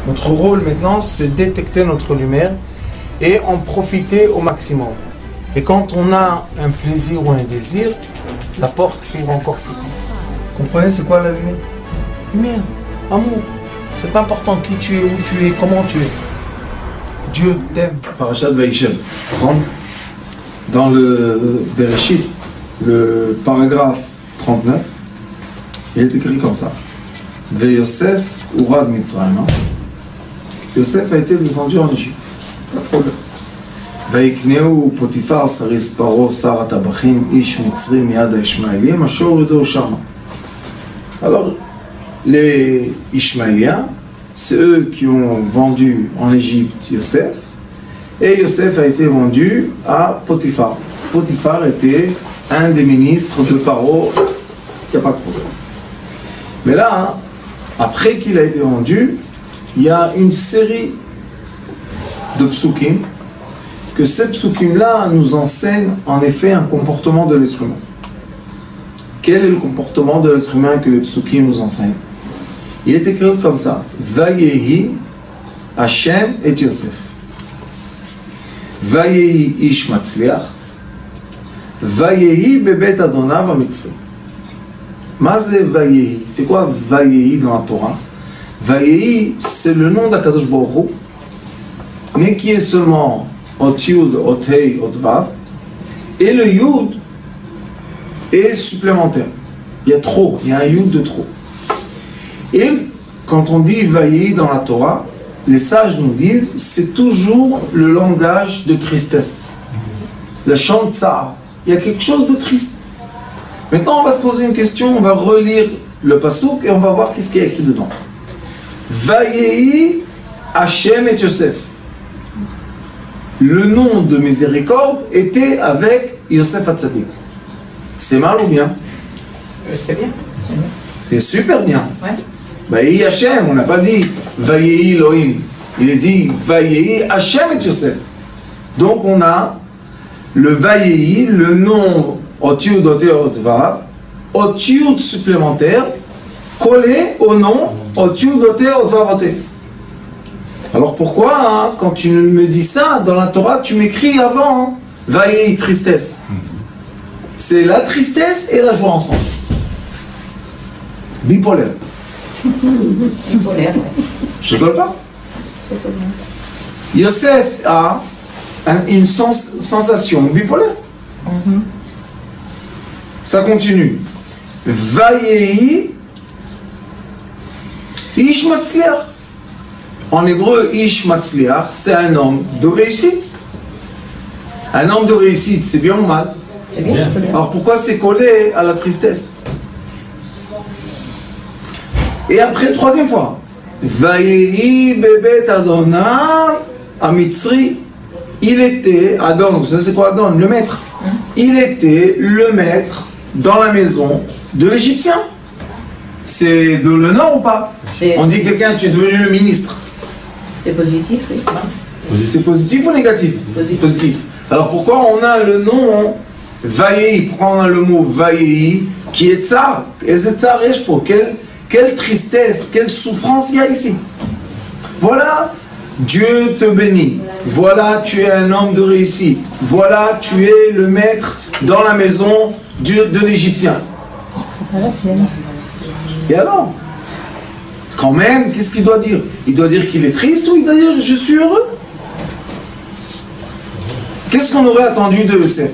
Notre rôle maintenant, c'est détecter notre lumière et en profiter au maximum. Et quand on a un plaisir ou un désir, la porte s'ouvre encore plus grand. Comprenez, c'est quoi la lumière? Lumière, amour. C'est pas important qui tu es, où tu es, comment tu es. Dieu t'aime. Parashat Vaïshev, dans le Bereshit, le paragraphe 39, il est écrit comme ça. Ve-Yosef urad Mitzrayim. Yosef a été descendu en Égypte. Pas de problème. ויקנהו פוטיפר סריס פרעה שר הטבחים איש מצרי מיד הישמעאלים אשר הורידו שמה. Alors, les Ishmaéliens, c'est eux qui ont vendu en Égypte Yosef, et Yosef a été vendu à Potiphar. Potiphar était un des ministres de Paro, il n'y a pas de problème. Mais là, après qu'il a été vendu, il y a une série de psukim, que ces psukim-là nous enseignent en effet un comportement de l'être humain. Quel est le comportement de l'être humain que les psukim nous enseignent? Il est écrit comme ça. Vayehi Hashem et Yosef. Vayehi ish matzliach. Vayehi bebet Adonav ha-Mitzri. Mazé Vayehi. C'est quoi Vayehi dans la Torah? Vayehi, c'est le nom d'Akadosh Baruch Hu, mais qui est seulement Ot Yud, Ot Hei, Ot Vav. Et le Yud est supplémentaire. Il y a trop, il y a un Yud de trop. Et quand on dit Vayehi dans la Torah, les sages nous disent c'est toujours le langage de tristesse. Le chant de Tsar. Il y a quelque chose de triste. Maintenant on va se poser une question, on va relire le pasouk et on va voir qu'est-ce qu'il y a écrit dedans. Vayehi Hashem et Yosef. Le nom de miséricorde était avec Yosef Hatzadik. C'est mal ou bien? C'est bien. C'est super bien. Ouais. Vayehi Hashem, on n'a pas dit Vayehi Elohim. Il est dit Vayehi Hashem et Yosef. Donc on a le Vayehi, le nom Otiud Oteot Vav, Otiud supplémentaire, collé au nom Otiud Oteot Vav Ote. Alors pourquoi, hein, quand tu me dis ça, dans la Torah, tu m'écris avant, hein, Vayehi, tristesse. C'est la tristesse et la joie ensemble. Bipolaire. Bipolaire, ouais. Je rigole pas. Yosef a une sensation bipolaire. Ça continue. Vayehi ish matzliach. En hébreu, ish matzliach, c'est un homme de réussite. Un homme de réussite, c'est bien ou mal? C'est bien. Alors pourquoi c'est collé à la tristesse? Et après, troisième fois. Vayehi bebet Adonav ha-Mitzri. Il était, Adon, vous savez c'est quoi Adon? Le maître. Il était le maître dans la maison de l'Égyptien. C'est de l'honneur ou pas? On dit quelqu'un, tu es devenu le ministre. C'est positif, oui. C'est positif ou négatif? Positif. Alors pourquoi on a le nom Vayehi? Pourquoi on a le mot Vayehi qui est tsar? Et c'est tsar pour quelle tristesse, quelle souffrance il y a ici. Voilà, Dieu te bénit. Voilà, tu es un homme de réussite. Voilà, tu es le maître dans la maison de l'Égyptien. C'est pas la sienne. Et alors? Quand même, qu'est-ce qu'il doit dire? Il doit dire qu'il est triste ou il doit dire je suis heureux? Qu'est-ce qu'on aurait attendu de Yosef?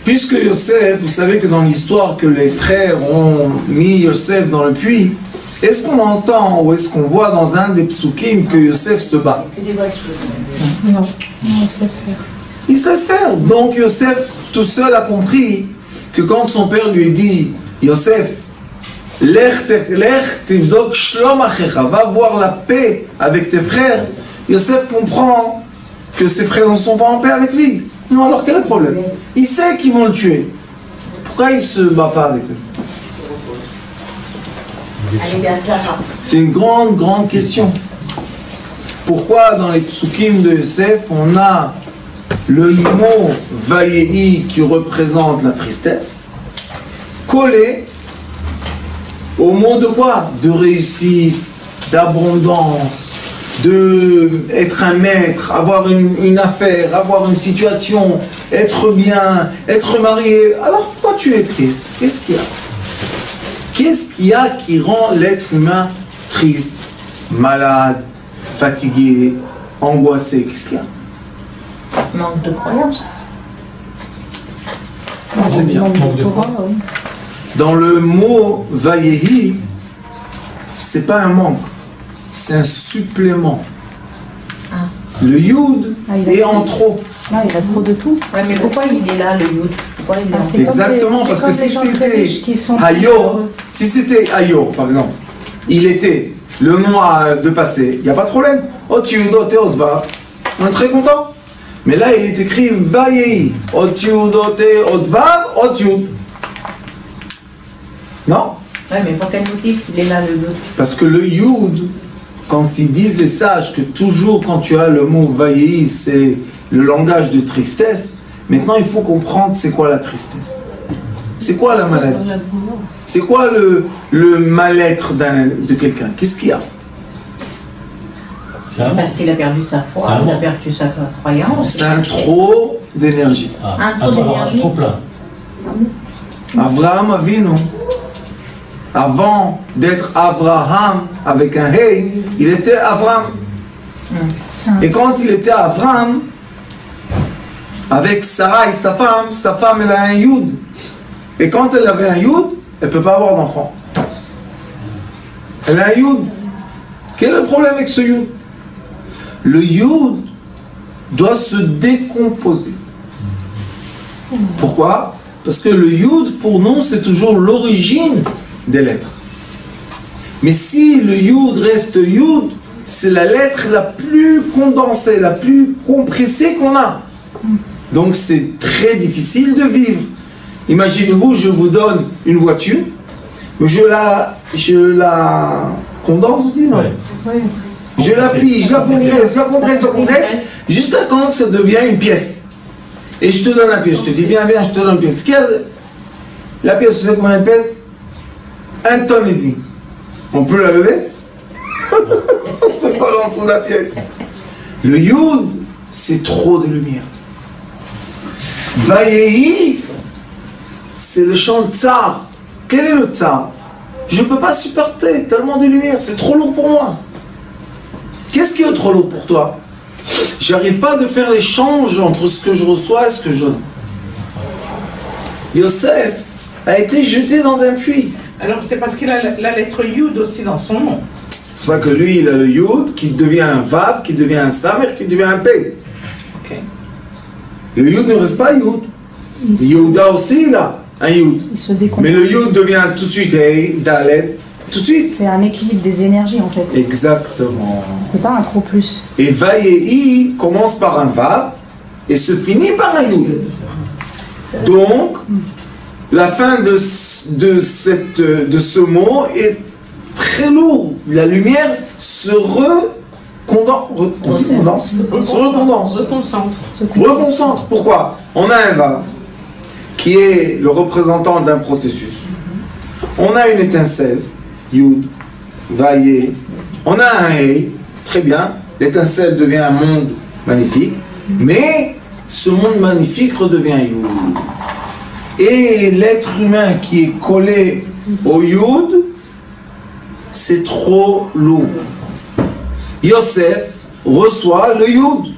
Puisque Yosef, vous savez que dans l'histoire que les frères ont mis Yosef dans le puits, est-ce qu'on entend ou est-ce qu'on voit dans un des psukim que Yosef se bat? Non, il se laisse faire. Il se laisse faire. Donc Yosef tout seul a compris que quand son père lui dit Yosef, Lech tivdok shlom achecha, va voir la paix avec tes frères, Yosef comprend que ses frères ne sont pas en paix avec lui. Non, alors quel est le problème? Il sait qu'ils vont le tuer. Pourquoi il ne se bat pas avec eux? C'est une grande question. Pourquoi dans les psukim de Yosef on a le mot Vayehi qui représente la tristesse collé au mot de quoi? De réussite, d'abondance, d'être un maître, avoir une affaire, avoir une situation, être bien, être marié, alors pourquoi tu es triste? Qu'est-ce qu'il y a? Qu'est-ce qu'il y a qui rend l'être humain triste, malade, fatigué, angoissé? Qu'est-ce qu'il y a? Manque de croyance. C'est bien. Manque de Torah, oui. Dans le mot Vayehi, c'est pas un manque, c'est un supplément. Ah. Le Yud Il est a en trop. Ah, il a trop de tout. Ouais, mais pourquoi il est là, le Yud? Pourquoi il est là? Exactement, parce que si c'était Ayo, si c'était Ayo, par exemple, il était le mois de passé, il n'y a pas de problème. Ot Yud, Ot Vav, on est très content. Mais là, il est écrit Vayehi, Ot Yud, Ot Vav, Ot Yud. Non? Ouais, mais pour quel motif il est là, le Yud? Parce que le Yud, quand ils disent les sages que toujours quand tu as le mot Vayehi, c'est le langage de tristesse, maintenant il faut comprendre c'est quoi la tristesse. C'est quoi la maladie? C'est quoi le mal-être de quelqu'un? Qu'est-ce qu'il y a? Parce qu'il a perdu sa foi, il a perdu sa croyance. C'est un trop d'énergie. Un trop d'énergie. Trop plein. Abraham Avinu, avant d'être Abraham avec un Hey, il était Abraham. Et quand il était Abraham, avec Sarah et sa femme elle a un Yud. Et quand elle avait un Yud, elle ne peut pas avoir d'enfant. Elle a un Yud. Quel est le problème avec ce Yud? Le Yud doit se décomposer. Pourquoi? Parce que le Yud, pour nous, c'est toujours l'origine des lettres. Mais si le Yud reste Yud, c'est la lettre la plus condensée, la plus compressée qu'on a. Donc c'est très difficile de vivre. Imaginez-vous, je vous donne une voiture, je la condense, vous dites, non? Ouais. Je la plie, je la compresse, jusqu'à quand ça devient une pièce. Et je te donne la pièce, je te dis, viens, je te donne une pièce. La pièce, vous savez combien elle pèse? 1,5 tonnes. On peut la lever? On se colle en dessous de la pièce. Le Yud, c'est trop de lumière. Vayehi, c'est le chant de Tsar. Quel est le Tsar? Je ne peux pas supporter tellement de lumière, c'est trop lourd pour moi. Qu'est-ce qui est trop lourd pour toi? J'arrive pas à faire l'échange entre ce que je reçois et ce que je donne. Yosef a été jeté dans un puits. Alors c'est parce qu'il a la lettre Yud aussi dans son nom. C'est pour ça que lui, il a le Yud qui devient un Vav, qui devient un Samer, qui devient un P. Okay. Le Yud ne reste pas Yud. Yehuda aussi, il a un Yud. Il se décompose. Mais le Yud devient tout de suite Hey, Dalet, tout de suite. C'est un équilibre des énergies en fait. Exactement. C'est pas un trop plus. Et Vayehi commence par un Vav et se finit par un Yud. Donc, la fin de ce mot est très lourd. La lumière se reconcentre. Pourquoi? On a un Vav qui est le représentant d'un processus. On a une étincelle, Yud, Vaye. On a un Hey, très bien. L'étincelle devient un monde magnifique. Mais ce monde magnifique redevient Yud. Et l'être humain qui est collé au Yud, c'est trop lourd. Yosef reçoit le Yud.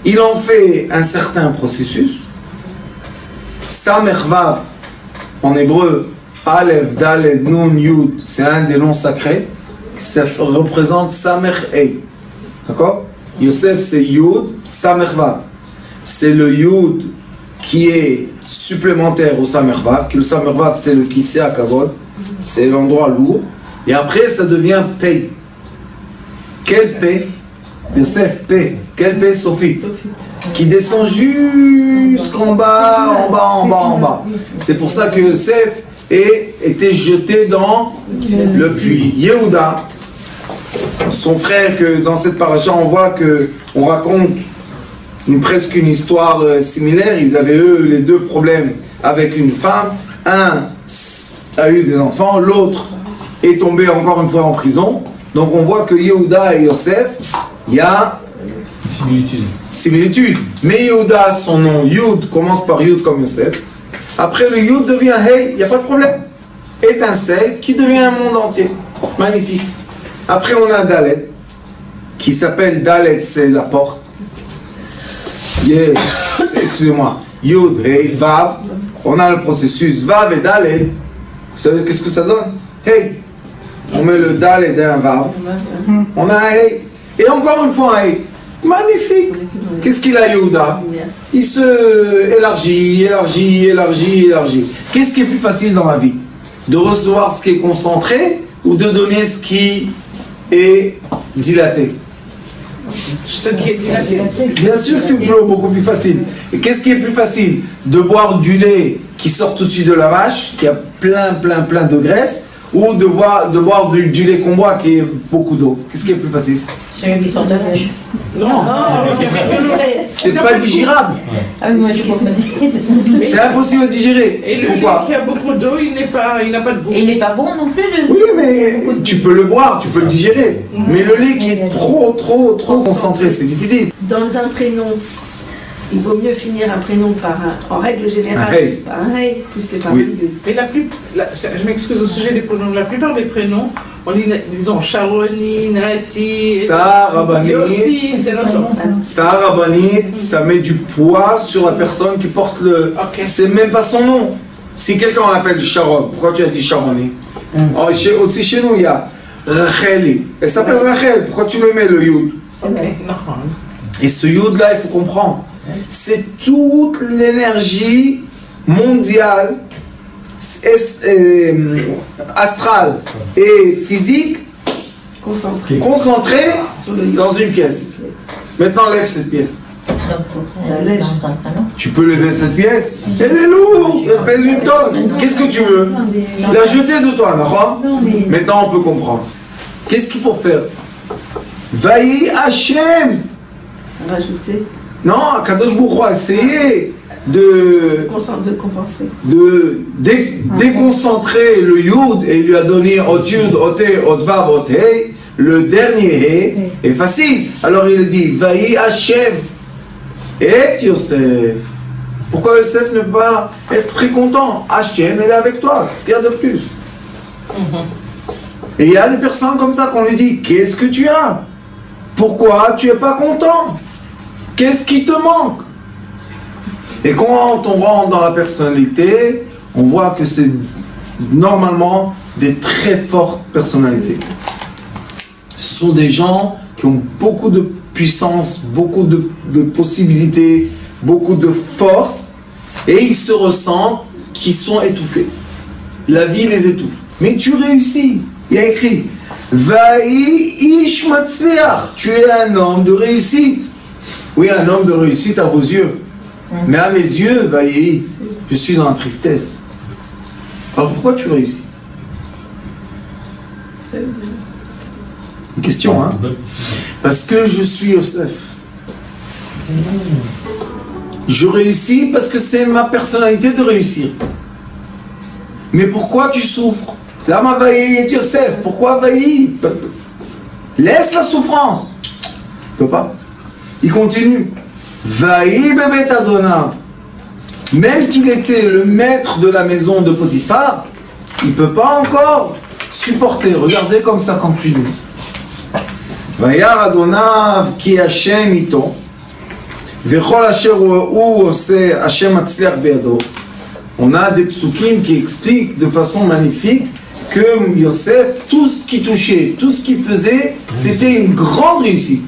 Il en fait un certain processus. Samer Vav, en hébreu, Aleph, Daled, Nun, Yud, c'est un des noms sacrés. Ça représente Samer Ei. D'accord? Yosef, c'est Yud, Samer Vav. C'est le Yud qui est supplémentaire au Samer Vav, que le Samer Vav, c'est le Kisei HaKavod, c'est l'endroit lourd. Et après, ça devient Pei. Quel Pei? Yosef, Pei. Quel Pei? Sophie. Qui descend jusqu'en bas, en bas. C'est pour ça que Yosef était jeté dans le puits. Yehuda, son frère, que dans cette paracha, on voit qu'on raconte presque une histoire similaire. Ils avaient eux les deux problèmes avec une femme. Un a eu des enfants, l'autre est tombé encore une fois en prison. Donc on voit que Yehuda et Yosef, il y a similitude. Mais Yehuda, son nom Yud, commence par Yud comme Yosef. Après le Yud devient Hey, il n'y a pas de problème. Étincelle qui devient un monde entier. Magnifique. Après on a Dalet, qui s'appelle Dalet, c'est la porte. Excusez-moi. Yud, Hey, Vav. On a le processus Vav et Dalet. Vous savez qu'est-ce que ça donne? Hey. On met le Dalet et un Vav. On a un Hey. Et encore une fois un Hey. Magnifique. Qu'est-ce qu'il a, Yehuda? Il se élargit. Qu'est-ce qui est plus facile dans la vie? De recevoir ce qui est concentré ou de donner ce qui est dilaté? Ce qui est dilaté. Bien sûr que c'est beaucoup plus facile. Et qu'est-ce qui est plus facile? De boire du lait qui sort tout de suite de la vache, qui a plein de graisse, ou de boire du lait qu'on boit qui est beaucoup d'eau? Qu'est-ce qui est plus facile? Celui qui sort de la vache. Non. C'est pas digérable. C'est impossible à digérer. Et le Pourquoi? lait qui a beaucoup d'eau, il n'a pas de goût. Et il n'est pas bon non plus. Oui, mais tu peux le boire, tu peux le digérer. Mais le lait qui est trop concentré, c'est difficile. Dans un prénom, il vaut mieux finir un prénom en règle générale, Un hey. par un hey, plus que par Oui. un yud. Mais je m'excuse au sujet des prénoms. La plupart des prénoms, on dit, disons, Sharoni, Nati, Sarabani. Yossi, c'est notre nom. Sarabani, ça met du poids sur la personne qui porte le... Ok. C'est même pas son nom. Si quelqu'un l'appelle Sharon, pourquoi tu as dit Sharoni? Aussi chez nous, il y a Racheli. Elle s'appelle Rachel, pourquoi tu me mets le Yud? Ok, non. Et ce Yud là, il faut comprendre. C'est toute l'énergie mondiale, astrale et physique concentrée dans une pièce. Maintenant, lève cette pièce. Tu peux lever cette pièce? Elle est lourde, elle pèse une tonne. Qu'est-ce que tu veux? La jeter de toi, d'accord? Maintenant, on peut comprendre. Qu'est-ce qu'il faut faire? Vaï Hachem. Rajouter, Non, Kadosh Baruch Hu a essayé de compenser. déconcentrer le Yud et il lui a donné Ot Yud, Ot He, Ot Vav, Ot He. Le dernier He est facile. Alors il dit Vaï Hachem et Yosef. Pourquoi Yosef ne peut pas être très content? Hachem, elle est avec toi. Qu'est-ce qu'il y a de plus? Et il y a des personnes comme ça qu'on lui dit qu'est-ce que tu as? Pourquoi tu n'es pas content? Qu'est-ce qui te manque? Et quand on rentre dans la personnalité, on voit que c'est normalement des très fortes personnalités. Ce sont des gens qui ont beaucoup de puissance, beaucoup de possibilités, beaucoup de force, et ils se ressentent qu'ils sont étouffés. La vie les étouffe. Mais tu réussis. Il y a écrit Vaï ish matzliach. Tu es un homme de réussite. Oui, un homme de réussite à vos yeux. Mais à mes yeux, Vaï, je suis dans la tristesse. Alors pourquoi tu réussis? Une question, hein? Parce que je suis Yosef. Je réussis parce que c'est ma personnalité de réussir. Mais pourquoi tu souffres? Là, ma Vaï est Yosef. Pourquoi Vaï? Laisse la souffrance. Il ne peut pas. Il continue. Vaï bebet Adonav. Même qu'il était le maître de la maison de Potiphar, il ne peut pas encore supporter. Regardez comme ça quand tu lis. Vayar Adonav ki Hashem ito. Vechol asher hu ose Hashem matzliach beyado. On a des psukim qui expliquent de façon magnifique que Yosef, tout ce qu'il touchait, tout ce qu'il faisait, c'était une grande réussite.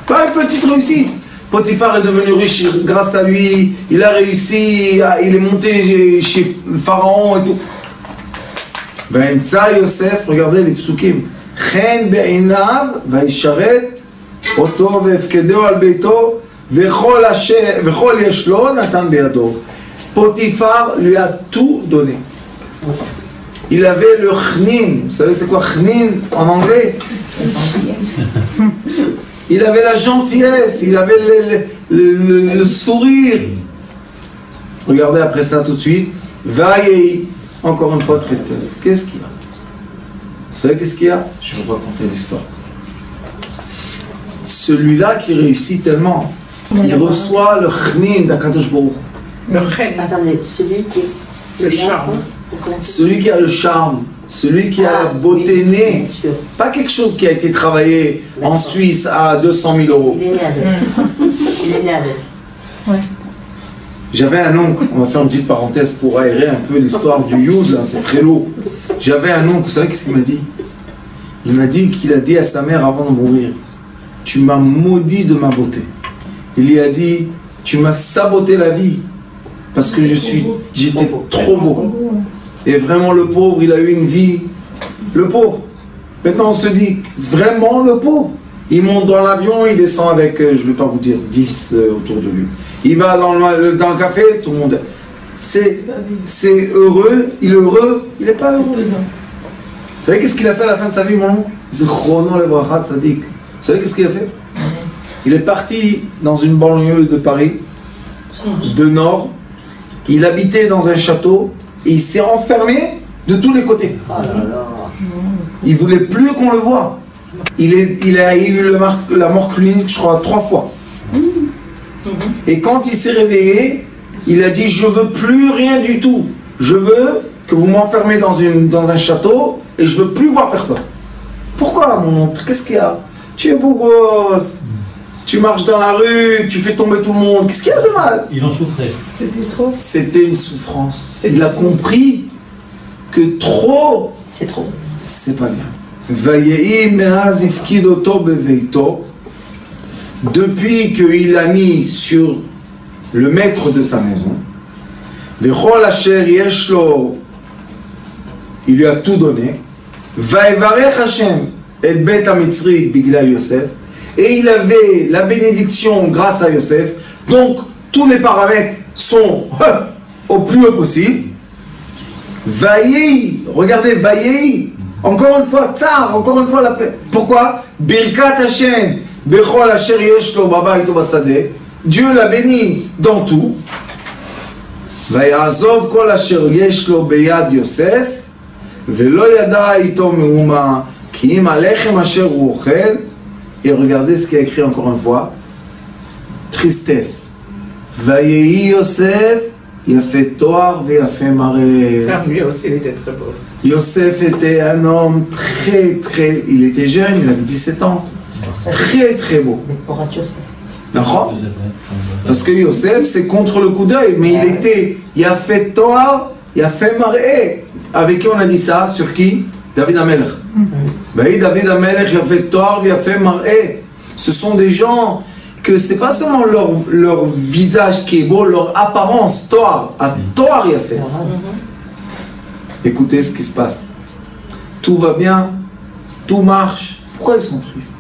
Pas une petite réussite. Potiphar est devenu riche grâce à lui, il a réussi, il est monté chez le pharaon et tout. V'emtsa Yosef, regardez les psukim. Chen be'inav v'isharet oto ve'efkedeo al beito v'chol yesh lo natan beyado. Potiphar lui a tout donné. Il avait le chnin. Vous savez c'est quoi chnin en anglais? Il avait la gentillesse, il avait le sourire. Regardez après ça tout de suite. Vaïe, encore une fois tristesse. Qu'est-ce qu'il y a? Vous savez qu'est-ce qu'il y a? Je vais vous raconter l'histoire. celui-là qui réussit tellement, il reçoit le chnin d'Akadosh Baruch Hu. Le chen, Attendez, celui qui est le charme. Celui qui a le charme, celui qui a la beauté née. Bien sûr. Pas quelque chose qui a été travaillé en Suisse à 200 000 euros. Il est né avec. Il est né avec. J'avais un oncle, on va faire une petite parenthèse pour aérer un peu l'histoire du Yud, là, c'est très lourd. J'avais un oncle, vous savez qu'est-ce qu'il m'a dit? Il m'a dit qu'il a dit à sa mère avant de mourir, tu m'as maudit de ma beauté. Il lui a dit, tu m'as saboté la vie, parce que j'étais trop beau. Et vraiment le pauvre, il a eu une vie, le pauvre. Maintenant on se dit, vraiment le pauvre. Il monte dans l'avion, il descend avec, je ne vais pas vous dire, 10 autour de lui. Il va dans le café, tout le monde. C'est heureux, il est heureux, il n'est pas heureux. Vous savez qu'est-ce qu'il a fait à la fin de sa vie, mon oncle? Zichrono levrachat tzadik. Vous savez qu'est-ce qu'il a fait? Il est parti dans une banlieue de Paris, de Nord. Il habitait dans un château et il s'est enfermé de tous les côtés. Oh là là. Il ne voulait plus qu'on le voie. Il a eu la mort clinique, je crois, 3 fois. Et quand il s'est réveillé, il a dit, je veux plus rien du tout. Je veux que vous m'enfermez dans un château et je veux plus voir personne. Pourquoi, mon oncle? Qu'est-ce qu'il y a? Tu es beau gosse. Tu marches dans la rue, tu fais tomber tout le monde. Qu'est-ce qu'il y a de mal? Il en souffrait. C'était trop. C'était une souffrance. Il a compris que trop, C'est trop. c'est pas bien. Vayehi me'az ifkidoto beveito. Depuis qu'il a mis sur le maître de sa maison, Vechol asher yeshlo, il lui a tout donné. Vaevarech Hashem et bet hamitzri biglal Yosef, et il avait la bénédiction grâce à Yosef. Donc tous les paramètres sont au plus haut possible. Vayehi, regardez, Vayehi, encore une fois, tsar, encore une fois la paix. Pourquoi? Birkat Hashem. Bechol asher yeshlo babayit ubasadeh. Dieu l'a béni dans tout. Vayazov kol asher yeshlo beyad Yosef, velo yada ito meuma, ki im alechem asher hu ochel. Et regardez ce qu'il a écrit encore une fois. Tristesse. Vayehi Yosef, yafet toar veyafet mareh. Lui aussi, il était très beau. Yosef était un homme très, il était jeune, il avait 17 ans. Très très beau. Pour Yosef. D'accord? Parce que Yosef, c'est contre le coup d'œil, mais il a fait Toar, il a fait Maré. Avec qui on a dit ça? Sur qui? David Amelech. David Amelech, il a fait Toar, il a fait Maré. Ce sont des gens que c'est pas seulement leur visage qui est beau, leur apparence, Toar. À Toar, il a fait. Écoutez ce qui se passe. Tout va bien, tout marche. Pourquoi ils sont tristes?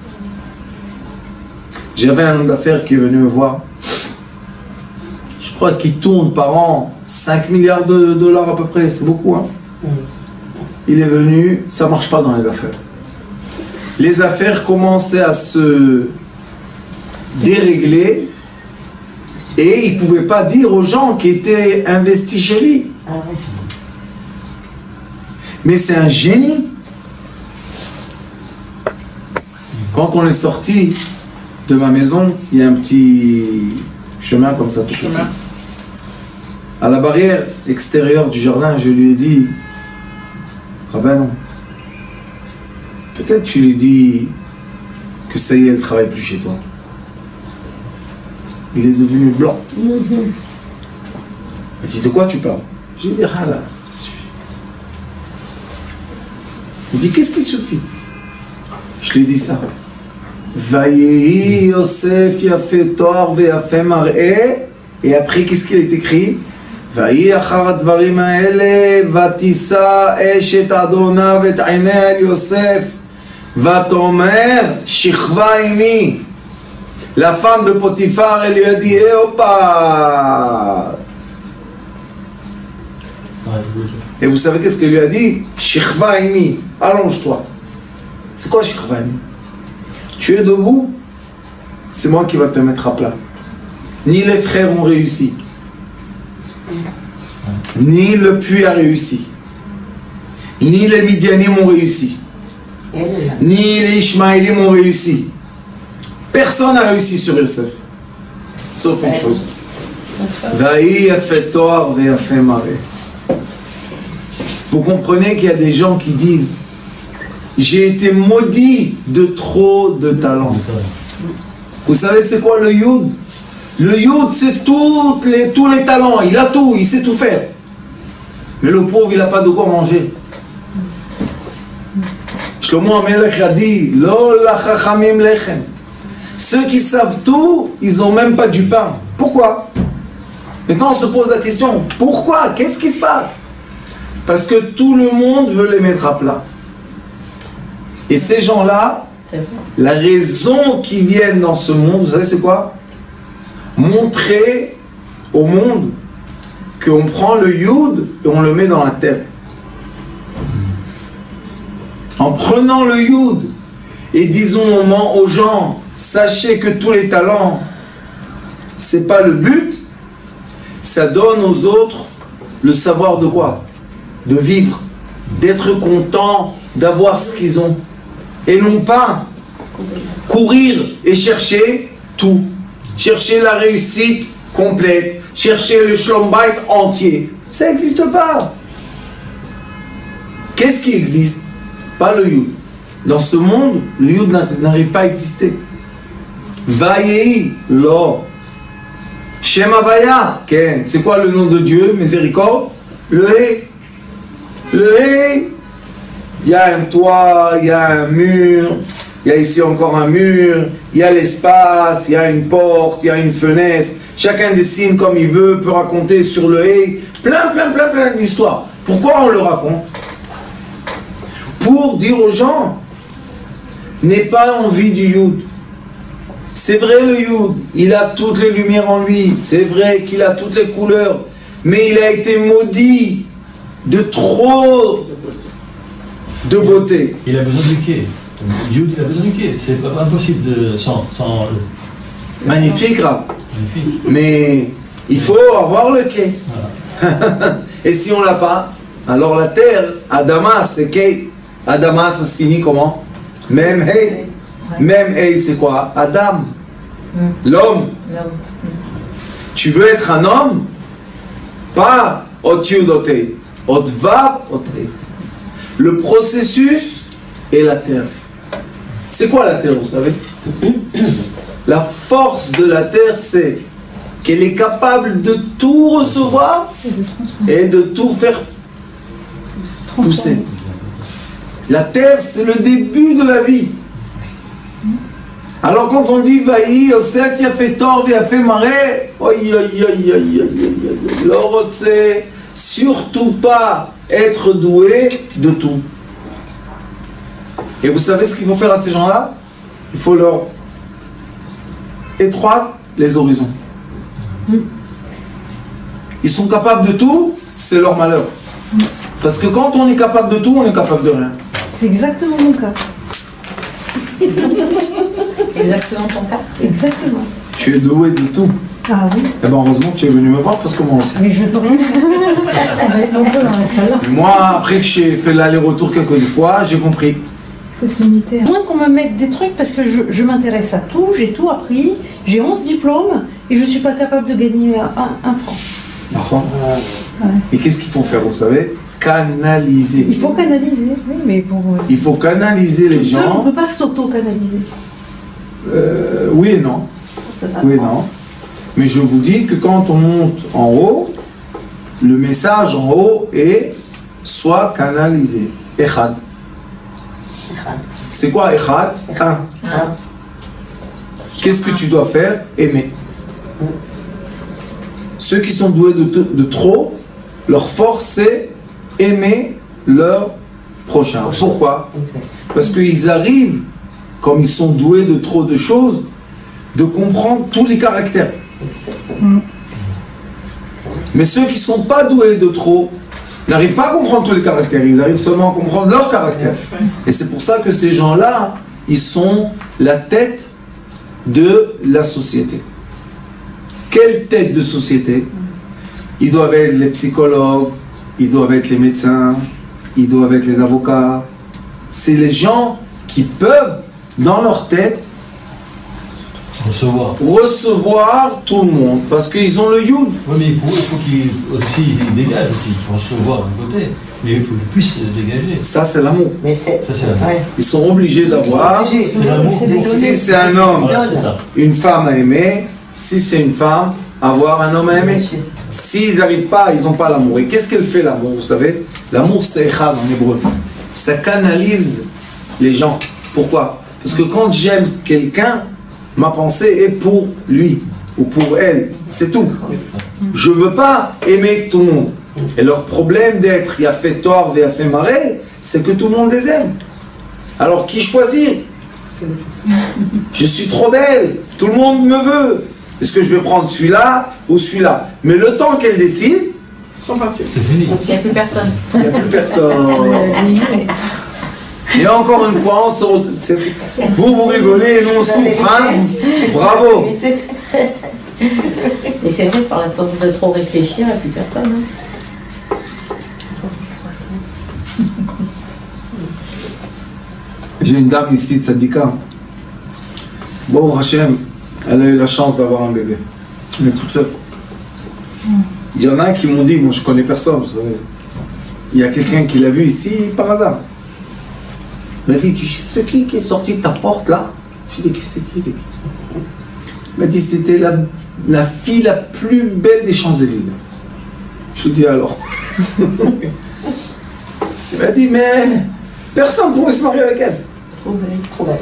J'avais un homme d'affaires qui est venu me voir. Je crois qu'il tourne par an 5 milliards de dollars à peu près. C'est beaucoup, hein? Il est venu, ça ne marche pas dans les affaires. Les affaires commençaient à se dérégler et il ne pouvait pas dire aux gens qui étaient investis chez lui. Mais c'est un génie. Quand on est sorti de ma maison, il y a un petit chemin comme ça, tout petit. À la barrière extérieure du jardin, je lui ai dit, Rabban, peut-être tu lui dis que ça y est, elle ne travaille plus chez toi. Il est devenu blanc. Il m'a dit, de quoi tu parles? Je lui ai dit, ah là, ça suffit. Il dit, qu'est-ce qui suffit? Je lui ai dit ça. Vayehi Yosef yafet toar veyafet mareh. Et après, qu'est-ce qu'il est écrit? Vayehi achar advarim haele vatisa eshet adonav et einei el Yosef vatomer shichva imi. La femme de Potiphar, elle lui a dit, eh opa. Et vous savez qu'est-ce qu'elle lui a dit? Shichva imi, allonge-toi. C'est quoi shichva imi? Tu es debout, c'est moi qui va te mettre à plat. Ni les frères ont réussi, ni le puits a réussi, ni les Midianim ont réussi, ni les Ishmaélim ont réussi. Personne n'a réussi sur Yosef. Sauf une chose. Vaï a fait tort et a fait marrer. Vous comprenez qu'il y a des gens qui disent j'ai été maudit de trop de talent. Vous savez c'est quoi le Yud? Le Yud c'est tous les talents, il a tout, il sait tout faire. Mais le pauvre il n'a pas de quoi manger. Shlomo HaMelech a dit Lo lachachamim lechem. Ceux qui savent tout, ils n'ont même pas du pain. Pourquoi? Maintenant on se pose la question, pourquoi? Qu'est-ce qui se passe? Parce que tout le monde veut les mettre à plat. Et ces gens-là, la raison qu'ils viennent dans ce monde, vous savez c'est quoi? Montrer au monde qu'on prend le Yud et on le met dans la terre. En prenant le Yud et disons aux gens, sachez que tous les talents, c'est pas le but, ça donne aux autres le savoir de quoi? De vivre, d'être content, d'avoir ce qu'ils ont. Et non pas courir et chercher tout. Chercher la réussite complète, chercher le Shlom Bayit entier. Ça n'existe pas. Qu'est-ce qui existe? Pas le Yud. Dans ce monde, le Yud n'arrive pas à exister. Vayehi, lo. Shem Havaya, Ken. C'est quoi le nom de Dieu? Miséricorde. Le He. Le He. Il y a un toit, il y a un mur, il y a ici encore un mur, il y a l'espace, il y a une porte, il y a une fenêtre. Chacun dessine comme il veut, peut raconter sur le He. Plein d'histoires. Pourquoi on le raconte? Pour dire aux gens, n'aie pas envie du Yud. C'est vrai le Yud, il a toutes les lumières en lui, c'est vrai qu'il a toutes les couleurs, mais il a été maudit de trop de beauté. Il a besoin du quai. Yud, il a besoin du quai. C'est pas impossible sans Magnifique, Rav. Magnifique. Mais il faut avoir le quai. Voilà. Et si on l'a pas, alors la terre, Adama, c'est quai. Adama, ça se finit comment? Même hey. Même hey, c'est quoi? Adam. L'homme. Tu veux être un homme? Pas Otiud Otei. Otvav Otei. Le processus est la terre. C'est quoi la terre, vous savez? La force de la terre, c'est qu'elle est capable de tout recevoir et de tout faire pousser. La terre, c'est le début de la vie. Alors quand on dit Vaï, Yosef, il a fait tort, il a fait marrer, surtout pas être doué de tout. Et vous savez ce qu'il faut faire à ces gens-là? Il faut leur étroiter les horizons. Ils sont capables de tout, c'est leur malheur. Parce que quand on est capable de tout, on est capable de rien. C'est exactement mon cas. Exactement ton cas. Exactement. Tu es doué de tout. Ah oui. Eh ben heureusement que tu es venu me voir parce que moi aussi. Mais je peux rien faire. On peut dans la salle. Moi, après que j'ai fait l'aller-retour quelques fois, j'ai compris. Il faut se limiter. Moins qu'on me mette des trucs parce que je m'intéresse à tout, j'ai tout appris, j'ai 11 diplômes et je ne suis pas capable de gagner un franc. D'accord. Ouais. Et qu'est-ce qu'il faut faire, vous savez? Canaliser. Il faut canaliser, oui, mais pour... Il faut canaliser les Seul, on gens. ne peut pas s'auto-canaliser. Oui et non. Oui et non. Mais je vous dis que quand on monte en haut, le message en haut est soit canalisé. Echad. C'est quoi Echad? Un. Qu'est-ce que tu dois faire? Aimer. Ceux qui sont doués de trop, leur force c'est aimer leur prochain. Pourquoi? Parce qu'ils arrivent, comme ils sont doués de trop de choses, de comprendre tous les caractères. Mais ceux qui ne sont pas doués de trop n'arrivent pas à comprendre tous les caractères, ils arrivent seulement à comprendre leur caractère. Et c'est pour ça que ces gens-là, ils sont la tête de la société. Quelle tête de société? Ils doivent être les psychologues, ils doivent être les médecins, ils doivent être les avocats. C'est les gens qui peuvent, dans leur tête, recevoir tout le monde, parce qu'ils ont le Yud. Oui, mais il faut qu'ils dégagent aussi, il faut recevoir d'un côté, mais il faut qu'ils puissent dégager. Ça, c'est l'amour. Mais c'est. Ça, c'est l'amour. Ouais. Ils sont obligés d'avoir, C'est l'amour. si c'est un homme, Voilà, c'est ça. une femme à aimer, si c'est une femme, avoir un homme à aimer. Bien sûr. S'ils n'arrivent pas, ils n'ont pas l'amour. Et qu'est-ce qu'elle fait l'amour, vous savez? L'amour, c'est echad en hébreu. Ça canalise les gens. Pourquoi? Parce que quand j'aime quelqu'un, ma pensée est pour lui ou pour elle. C'est tout. Je ne veux pas aimer tout le monde. Et leur problème d'être Yafé Tort, Yafé Maré, c'est que tout le monde les aime. Alors qui choisir? Je suis trop belle, tout le monde me veut. Est-ce que je vais prendre celui-là ou celui-là? Mais le temps qu'elle décide, Ils sont partis. C'est fini. Il n'y a plus personne. il n'y a plus personne. Et encore une fois, vous rigolez et nous on souffre, hein? Bravo. Et c'est vrai, par la force de trop réfléchir, il n'y a plus personne. Hein. J'ai une dame ici, Tzadika. Bon, Hachem, elle a eu la chance d'avoir un bébé. Elle est toute seule. Il y en a qui m'ont dit, moi je connais personne, vous savez. Il y a quelqu'un qui l'a vu ici par hasard. Il m'a dit, tu sais c'est qui est sorti de ta porte là? Je lui ai dit, c'est qui? Il m'a dit, c'était la fille la plus belle des Champs-Élysées. Je lui ai dit, alors? Il m'a dit, mais personne ne pouvait se marier avec elle. Trop belle.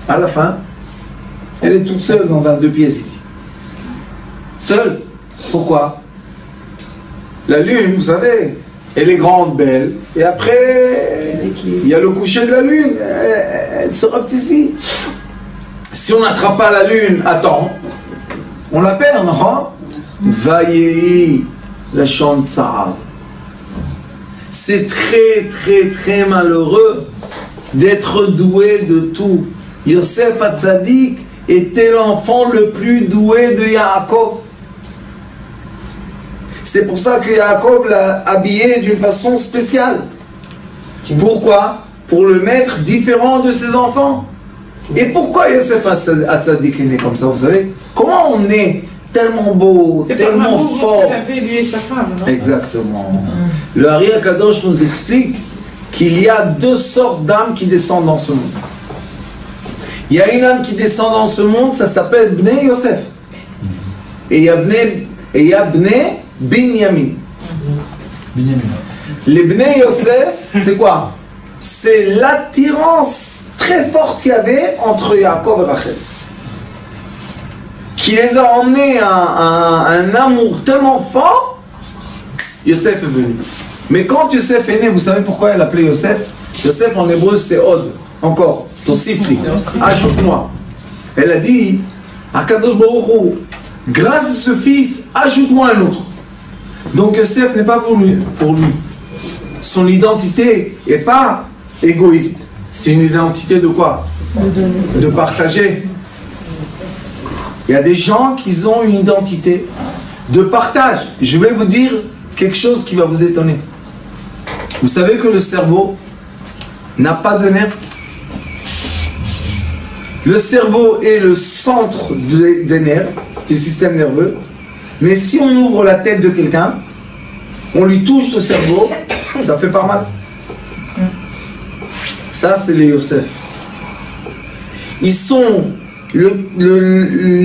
À la fin, elle est toute seule dans un 2 pièces ici. Seule. Pourquoi? La lune, vous savez, elle est grande, belle, et après, il y a le coucher de la lune, elle se repte ici. Si on n'attrape pas la lune à temps, on la perd, non? Vaillez la chante Sahara. C'est très, très, très malheureux d'être doué de tout. Yosef Hatzadik était l'enfant le plus doué de Yaakov. C'est pour ça que Yaakov l'a habillé d'une façon spéciale. Pourquoi? Pour le mettre différent de ses enfants. Et pourquoi Yosef Hatzadik est né comme ça, vous savez? Comment on est tellement beau, C'est tellement fort? qu'il avait lui et sa femme, non? Exactement. Le Hari Akadosh nous explique qu'il y a 2 sortes d'âmes qui descendent dans ce monde. Il y a une âme qui descend dans ce monde, ça s'appelle Bnei Yosef. Et il y a Bnei Binyamin. Les Bnei Yosef, c'est quoi? C'est l'attirance très forte qu'il y avait entre Yaakov et Rachel, qui les a emmenés à un amour tellement fort. Yosef est venu. Mais quand Yosef est né, vous savez pourquoi elle l'appelait Yosef? Yosef en hébreu c'est Od. Encore, Tosifli, ajoute-moi. Elle a dit, Akadosh Baruch Hu, grâce à ce fils, ajoute-moi un autre. Donc Yosef n'est pas pour lui. Son identité n'est pas égoïste. C'est une identité de quoi? De partager. Il y a des gens qui ont une identité de partage. Je vais vous dire quelque chose qui va vous étonner. Vous savez que le cerveau n'a pas de nerfs. Le cerveau est le centre des nerfs, du système nerveux. Mais si on ouvre la tête de quelqu'un, on lui touche le cerveau, ça fait pas mal. Ça, c'est les Yosef. Ils sont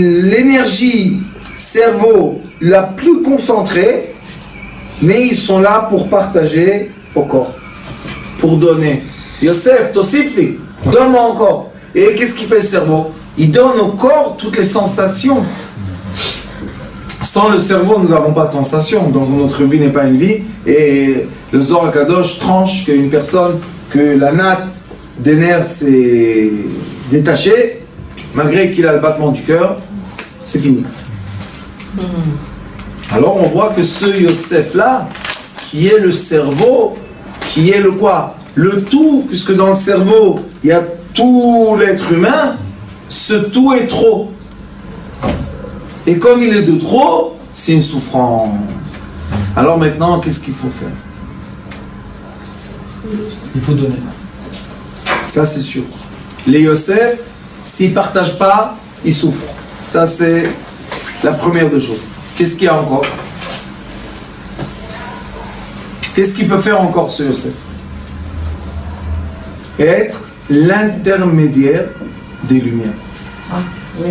l'énergie cerveau la plus concentrée, mais ils sont là pour partager au corps, pour donner. Yosef, Tosifli, donne-moi encore. Et qu'est-ce qu'il fait le cerveau? Il donne au corps toutes les sensations. Sans le cerveau, nous n'avons pas de sensations, donc notre vie n'est pas une vie. Et le Zohar HaKadosh tranche qu'une personne, que la natte des nerfs s'est détachée, malgré qu'il a le battement du cœur, c'est fini. Alors on voit que ce Yosef-là, qui est le cerveau, qui est le quoi? Le tout, puisque dans le cerveau, il y a tout l'être humain, ce tout est trop. Et comme il est de trop, c'est une souffrance. Alors maintenant, qu'est-ce qu'il faut faire? Il faut donner. Ça c'est sûr. Les Yosef, s'ils ne partagent pas, il souffre. Ça, c'est la première des choses. Qu'est-ce qu'il y a encore? Qu'est-ce qu'il peut faire encore, ce Yosef? Être l'intermédiaire des lumières. Oui.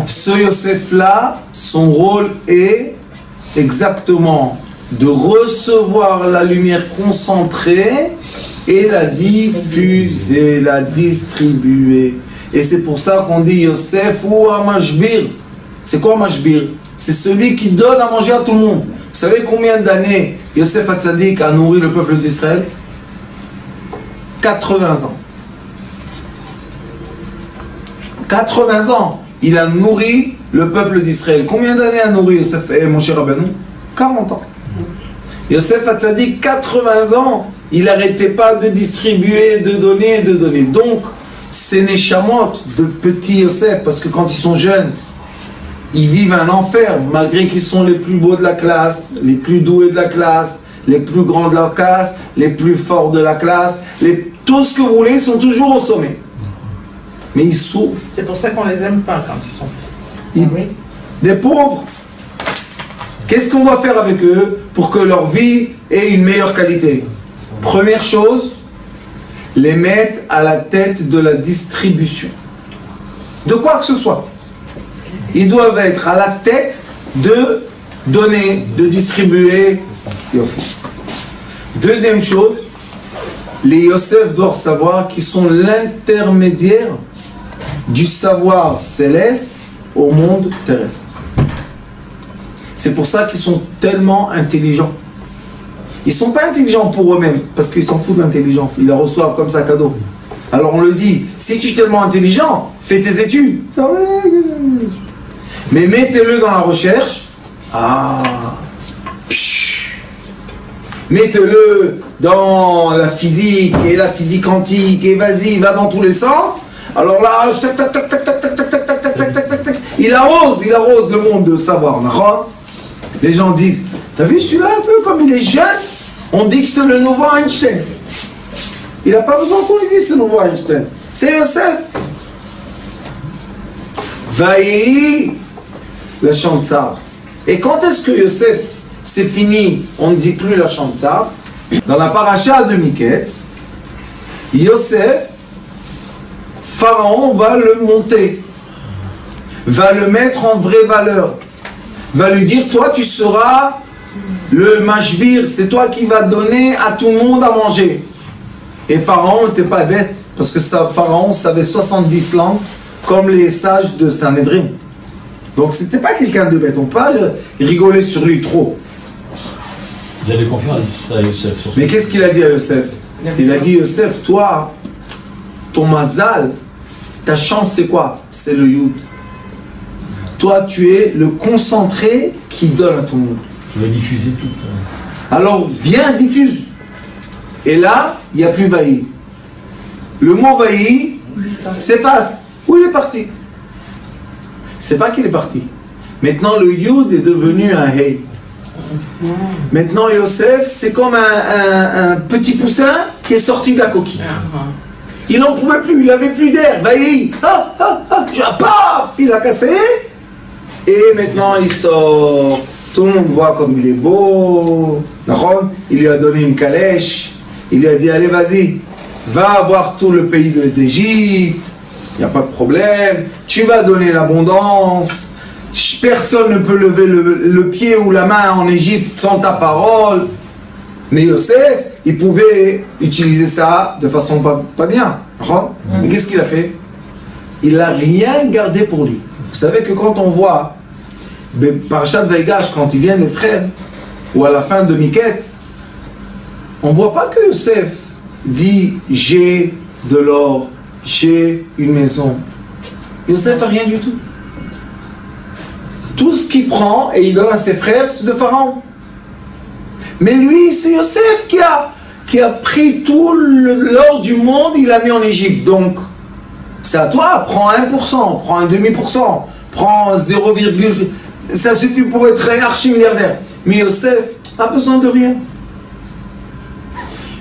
Ce Yosef-là, son rôle est exactement de recevoir la lumière concentrée et la diffuser, la distribuer. Et c'est pour ça qu'on dit Yosef ou Amashbir. C'est quoi Amashbir? C'est celui qui donne à manger à tout le monde. Vous savez combien d'années Yosef Hatzadik a nourri le peuple d'Israël? 80 ans. 80 ans. Il a nourri le peuple d'Israël. Combien d'années a nourri Yosef et Moshe Rabbeinu? 40 ans. Yosef Hatzadik, 80 ans, il n'arrêtait pas de distribuer, de donner, de donner. Donc, ces neshamot de petits Yosef, parce que quand ils sont jeunes, ils vivent un enfer, malgré qu'ils sont les plus beaux de la classe, les plus doués de la classe, les plus grands de la classe, les plus forts de la classe, tout ce que vous voulez, ils sont toujours au sommet. Mais ils souffrent. C'est pour ça qu'on les aime pas quand ils sont petits. Des pauvres. Qu'est-ce qu'on doit faire avec eux pour que leur vie ait une meilleure qualité? Première chose, les mettre à la tête de la distribution. De quoi que ce soit. Ils doivent être à la tête de donner, de distribuer. Deuxième chose, les Yosef doivent savoir qu'ils sont l'intermédiaire du savoir céleste au monde terrestre. C'est pour ça qu'ils sont tellement intelligents. Ils ne sont pas intelligents pour eux-mêmes, parce qu'ils s'en foutent de l'intelligence. Ils la reçoivent comme ça cadeau. Alors on le dit, si tu es tellement intelligent, fais tes études. Mais mettez-le dans la recherche. Mettez-le dans la physique et la physique quantique et vas-y, va dans tous les sens. Alors là, il arrose le monde de savoir. Les gens disent, t'as vu celui-là un peu comme il est jeune? On dit que c'est le nouveau Einstein. Il n'a pas besoin qu'on lui dise ce nouveau Einstein. C'est Yosef. Vaï, la Chantzar. Et quand est-ce que Yosef, c'est fini, on ne dit plus la Chantzar? Dans la paracha de Miketz, Yosef, Pharaon va le monter, va le mettre en vraie valeur, va lui dire, toi tu seras le mashbir, c'est toi qui vas donner à tout le monde à manger. Et Pharaon n'était pas bête, parce que Pharaon savait 70 langues, comme les sages de Sanhedrin. Donc c'était pas quelqu'un de bête, on peut pas rigoler sur lui trop. Il avait confiance à Yosef. Mais qu'est-ce qu'il a dit à Yosef? Il a dit, Yosef, toi, ton mazal, ta chance c'est quoi? C'est le Yud. Toi tu es le concentré qui donne à tout le monde. Qui va diffuser tout. Alors viens, diffuse. Et là, il n'y a plus Vaï. Le mot Vaï s'efface. Où il est parti? C'est pas qu'il est parti. Maintenant le Yud est devenu un Hey. Maintenant Yosef, c'est comme un petit poussin qui est sorti de la coquille. Il n'en pouvait plus, il n'avait plus d'air. Vaï, paf, il a cassé. Et maintenant il sort. Tout le monde voit comme il est beau. Il lui a donné une calèche. Il lui a dit, allez vas-y, va voir tout le pays d'Égypte. Il n'y a pas de problème. Tu vas donner l'abondance. Personne ne peut lever le pied ou la main en Égypte sans ta parole. Mais Yosef, il pouvait utiliser ça de façon pas bien. Mais qu'est-ce qu'il a fait? Il n'a rien gardé pour lui. Vous savez que quand on voit Parashat Vaïgash, quand ils viennent les frères, ou à la fin de Miketz, on ne voit pas que Yosef dit « j'ai de l'or, j'ai une maison ». Yosef n'a rien du tout. Tout ce qu'il prend et il donne à ses frères, c'est de Pharaon. Mais lui, c'est Yosef qui a pris tout l'or du monde, il l'a mis en Égypte. Donc, c'est à toi, prends 1%, prends un demi%, prends 0, ça suffit pour être archi-milliardaire. Mais Yosef n'a besoin de rien.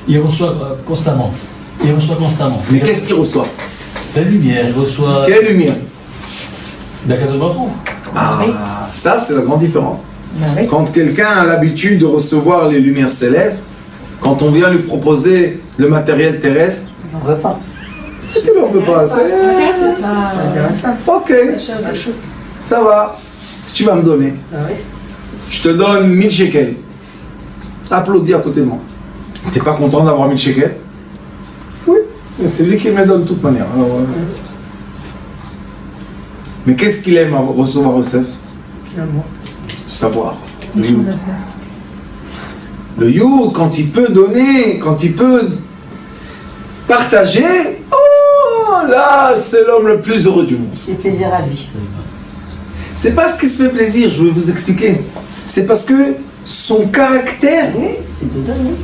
Il reçoit constamment. Il reçoit constamment. Mais qu'est-ce qu'il reçoit? La lumière, il reçoit Quelle lumière? d'Akadosh Baruch Hu. Ah, ça c'est la grande différence. Ben oui. Quand quelqu'un a l'habitude de recevoir les lumières célestes, quand on vient lui proposer le matériel terrestre, On ne veut pas. c'est qu'il n'en peut pas. Ça n'intéresse pas. Ok, ça va. Si tu vas me donner, Ah oui. je te donne 1000 shekels. Applaudis à côté de moi. T'es pas content d'avoir 1000 shekels? Oui, mais c'est lui qui me donne de toute manière. Alors, mais qu'est-ce qu'il aime à recevoir Yosef? Finalement. Savoir. Le Yud. Le Yud, quand il peut donner, quand il peut partager, oh là, c'est l'homme le plus heureux du monde. C'est plaisir à lui. C'est pas ce qui se fait plaisir, je vais vous expliquer. C'est parce que son caractère Oui, c'est de donner.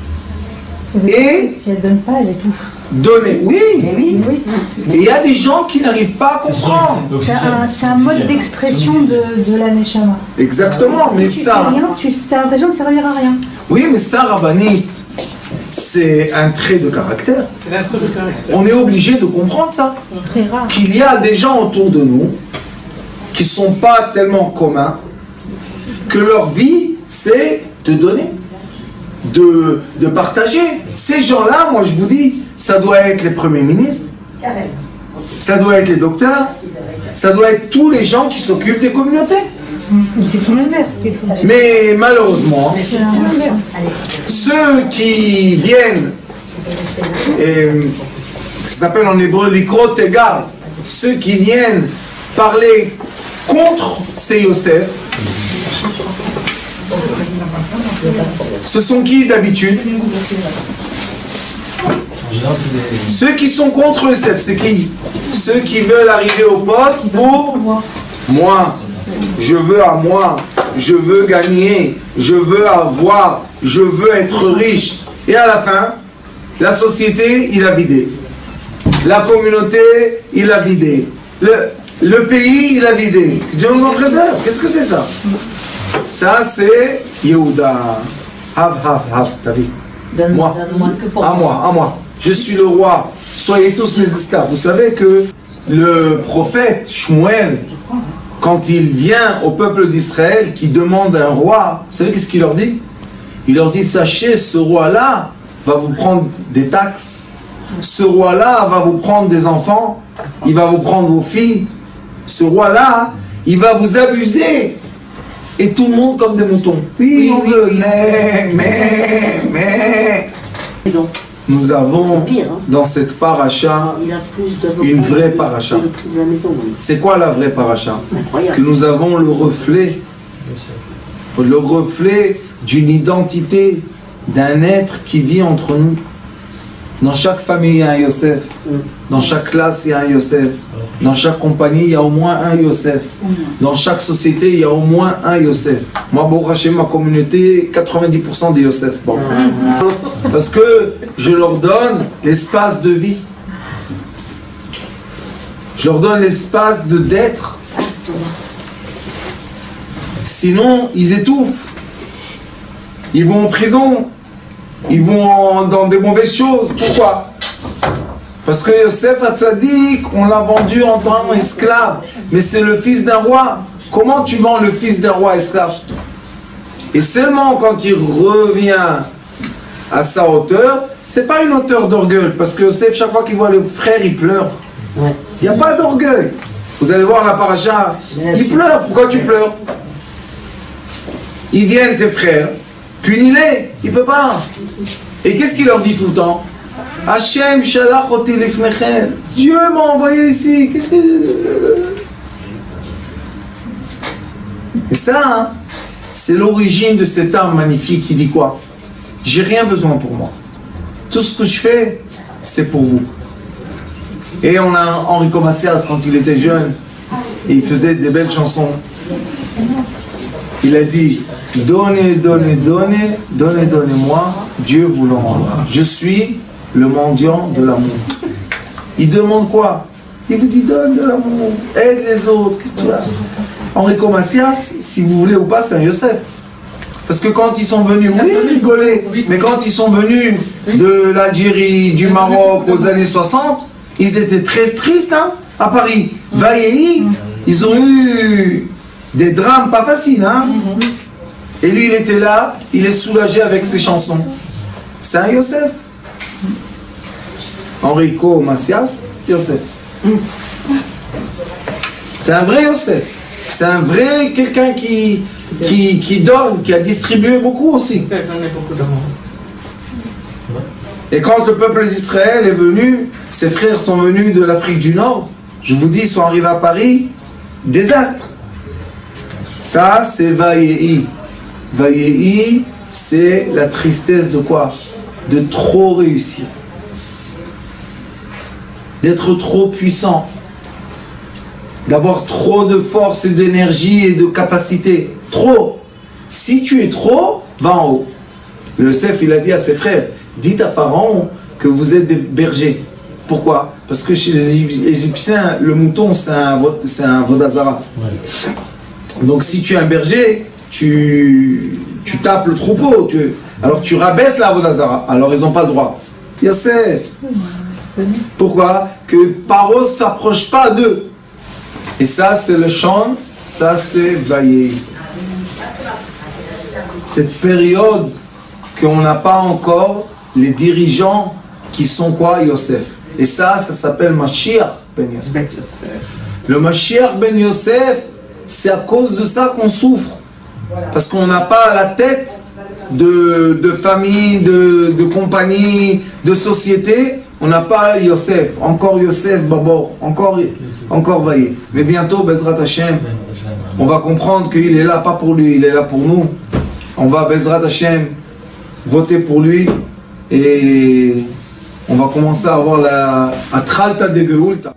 Et si elle donne pas, elle étouffe. donné. Oui, Mais oui. Oui, et il y a des gens qui n'arrivent pas à comprendre. c'est un mode d'expression de la Neshama. Exactement, mais Si tu ça, fais rien, tu as l'impression de servir à rien. oui, mais ça, Rabbanit, c'est un trait de caractère. C'est un peu de caractère. On est obligé de comprendre ça. Très rare. Qu'il y a des gens autour de nous qui ne sont pas tellement communs, que leur vie, c'est de donner, de partager. Ces gens-là, moi je vous dis, ça doit être les premiers ministres, Carrément. ça doit être les docteurs, ça doit être tous les gens qui s'occupent des communautés. C'est tout l'inverse qu'il faut. Mais malheureusement, C'est l'inverse. ceux qui viennent, et ça s'appelle en hébreu l'ikro tegar, ceux qui viennent parler contre ces Yosef, ce sont qui d'habitude? En général, c'est des... Ceux qui sont contre Yosef, c'est qui? Ceux qui veulent arriver au poste pour moi. Je veux à moi, je veux gagner, je veux avoir, je veux être riche. Et à la fin, la société, il a vidé. La communauté, il a vidé. Le pays, il a vidé. Dieu nous en préserve. Qu'est-ce que c'est ça? Ça, c'est Yehuda. Hav, t'as vu? Moi. Donne-moi que pour À moi. Je suis le roi. Soyez tous mes esclaves. Vous savez que le prophète Shmuel, quand il vient au peuple d'Israël qui demande un roi, vous savez qu'est-ce qu'il leur dit? Il leur dit, sachez, ce roi-là va vous prendre des taxes. Ce roi-là va vous prendre des enfants. Il va vous prendre vos filles. Ce roi-là, il va vous abuser. Et tout le monde comme des moutons. Oui, on veut. Mais. Nous avons C'est pire, hein. dans cette paracha Il a plus de une vraie paracha. Le prix de la maison, oui. C'est quoi la vraie paracha? Incroyable. Que nous avons le reflet d'une identité, d'un être qui vit entre nous. Dans chaque famille, il y a un Yosef. Dans chaque classe, il y a un Yosef. Dans chaque compagnie, il y a au moins un Yosef. Dans chaque société, il y a au moins un Yosef. Moi, Baruch Hashem, ma communauté, 90% des Yosef. Bon. Parce que je leur donne l'espace de vie. Je leur donne l'espace d'être. Sinon, ils étouffent. Ils vont en prison. Ils vont dans des mauvaises choses. Pourquoi? Parce que Yosef Hatzadik, on l'a vendu en tant qu'esclave. Mais c'est le fils d'un roi. Comment tu vends le fils d'un roi esclave? Et seulement quand il revient à sa hauteur, c'est pas une hauteur d'orgueil. Parce que Yosef, chaque fois qu'il voit le frère, il pleure. Ouais. Il n'y a pas d'orgueil. Vous allez voir la paracha. Il pleure. Pourquoi tu pleures? Ils viennent, tes frères. Punis-les. Il ne peut pas. Et qu'est-ce qu'il leur dit tout le temps? Hachem shalach oti lifnechem. Dieu m'a envoyé ici. Qu'est-ce que... Et ça, hein, c'est l'origine de cette âme magnifique qui dit quoi? J'ai rien besoin pour moi. Tout ce que je fais, c'est pour vous. Et on a Enrico Macias, quand il était jeune, et il faisait des belles chansons. Il a dit, donnez, donnez, donnez, donnez, donnez-moi, Dieu vous le rendra. Je suis le mendiant de l'amour. Il demande quoi? Il vous dit, donne de l'amour, aide les autres. Qu'est-ce que tu as? Enrico Macias, si vous voulez ou pas, c'est un Yosef. Parce que quand ils sont venus, oui, rigoler, mais quand ils sont venus de l'Algérie, du Maroc aux années 60, Ils étaient très tristes hein, à Paris. Vaillé, ils ont eu des drames pas faciles. Hein. Et lui, il était là, il est soulagé avec ses chansons. C'est un Yosef. Enrico Macias, Yosef. C'est un vrai Yosef. C'est un vrai quelqu'un qui donne, qui a distribué beaucoup aussi. Et quand le peuple d'Israël est venu, ses frères sont venus de l'Afrique du Nord, je vous dis, ils sont arrivés à Paris, désastre. Ça, c'est Vayehi. Vayehi, c'est la tristesse de quoi? De trop réussir. D'être trop puissant. D'avoir trop de force et d'énergie et de capacité. Trop. Si tu es trop, va en haut. Le Yosef, il a dit à ses frères, dites à Pharaon que vous êtes des bergers. Pourquoi? Parce que chez les Égyptiens, le mouton, c'est un vodazara. Ouais. Donc si tu es un berger, tu tapes le troupeau. Alors tu rabaisses la vodazara. Alors ils n'ont pas le droit. Yosef. Pourquoi? Que Paro ne s'approche pas d'eux. Et ça, c'est le chant, ça, c'est Vaillé. Cette période qu'on n'a pas encore les dirigeants qui sont quoi? Yosef. Et ça s'appelle Mashiach ben Yosef. Le Mashiach ben Yosef, c'est à cause de ça qu'on souffre. Parce qu'on n'a pas la tête de famille, de compagnie, de société. On n'a pas Yosef. Encore Yosef, Babor. Encore Vaillé. Mais bientôt, Bezrat Hashem, on va comprendre qu'il est là, pas pour lui, il est là pour nous. On va, Bezrat Hashem, voter pour lui et on va commencer à avoir la Atralta de Geulta.